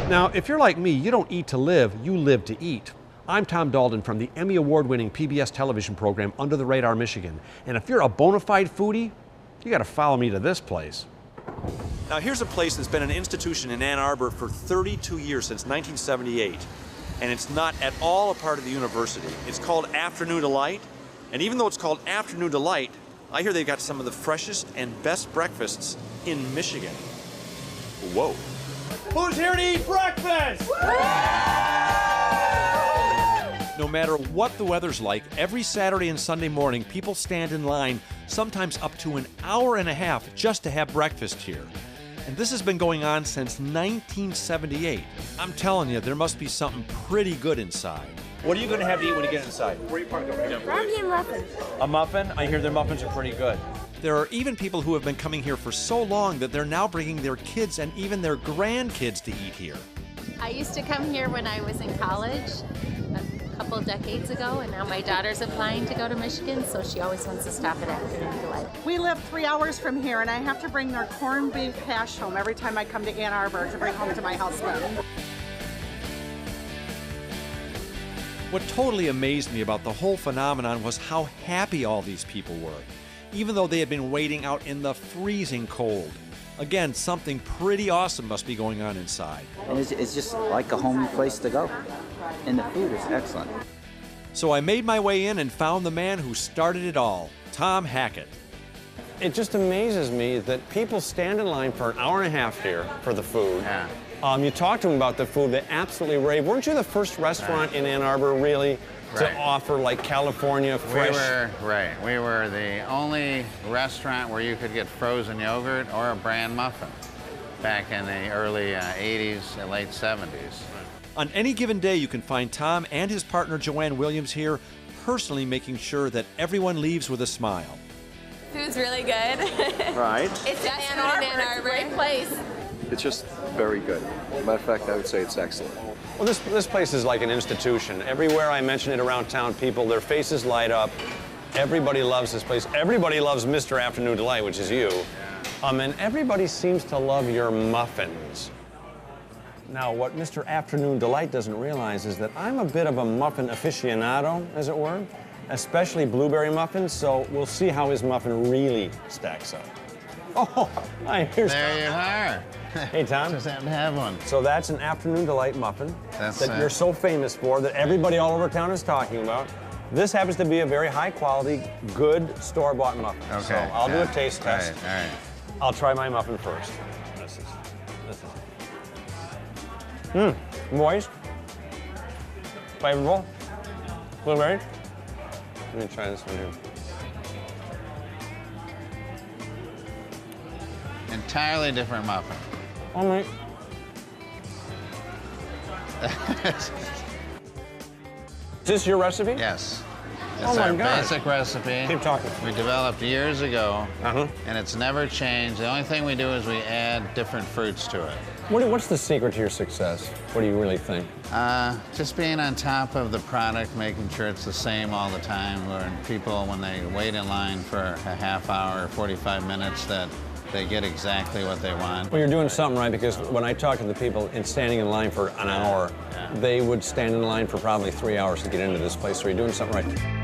Now, if you're like me, you don't eat to live, you live to eat. I'm Tom Dalton from the Emmy Award-winning PBS television program Under the Radar, Michigan. And if you're a bona fide foodie, you gotta follow me to this place. Now here's a place that's been an institution in Ann Arbor for 32 years, since 1978. And it's not at all a part of the university. It's called Afternoon Delight. And even though it's called Afternoon Delight, I hear they've got some of the freshest and best breakfasts in Michigan. Whoa. Who's here to eat breakfast? No matter what the weather's like, every Saturday and Sunday morning, people stand in line, sometimes up to an hour and a half, just to have breakfast here. And this has been going on since 1978. I'm telling you, there must be something pretty good inside. What are you going to have to eat when you get inside? Brownie and muffin. A muffin? I hear their muffins are pretty good. There are even people who have been coming here for so long that they're now bringing their kids and even their grandkids to eat here. I used to come here when I was in college a couple decades ago, and now my daughter's applying to go to Michigan, so she always wants to stop at Afternoon Delight. We live 3 hours from here, and I have to bring their corned beef hash home every time I come to Ann Arbor to bring home to my husband. What totally amazed me about the whole phenomenon was how happy all these people were, even though they had been waiting out in the freezing cold. Again, something pretty awesome must be going on inside. And it's just like a home place to go. And the food is excellent. So I made my way in and found the man who started it all, Tom Hackett. It just amazes me that people stand in line for an hour and a half here for the food. Yeah. You talked to them about the food, they absolutely rave. Weren't you the first restaurant in Ann Arbor, really, to offer, like, California fresh? We were the only restaurant where you could get frozen yogurt or a bran muffin back in the early 80s and late 70s. On any given day, you can find Tom and his partner, Joanne Williams, here personally making sure that everyone leaves with a smile. Food's really good. Right. It's in Ann Arbor. It's a great place. It's just very good. Matter of fact, I would say it's excellent. Well, this place is like an institution. Everywhere I mention it around town, people, their faces light up. Everybody loves this place. Everybody loves Mr. Afternoon Delight, which is you. And everybody seems to love your muffins. Now, what Mr. Afternoon Delight doesn't realize is that I'm a bit of a muffin aficionado, as it were, especially blueberry muffins, so we'll see how his muffin really stacks up. Oh, hi, here's Tom. There you are. Hey, Tom. Just happen to have one. So that's an Afternoon Delight muffin that you're so famous for, that everybody all over town is talking about. This happens to be a very high-quality, good store-bought muffin. Okay. So I'll do a taste test. All right. I'll try my muffin first. This is. Moist. Flavorful. Blueberry. Let me try this one here. Entirely different muffin. Oh, mate. Is this your recipe? Yes. Oh It's my our God. basic recipe. Keep talking. We developed years ago, Uh-huh. and it's never changed. The only thing we do is we add different fruits to it. What's the secret to your success? What do you really think? Just being on top of the product, making sure it's the same all the time, where people, when they wait in line for a half hour or 45 minutes, that they get exactly what they want. Well, you're doing something right, because when I talk to the people standing in line for an hour, they would stand in line for probably 3 hours to get into this place, so you're doing something right.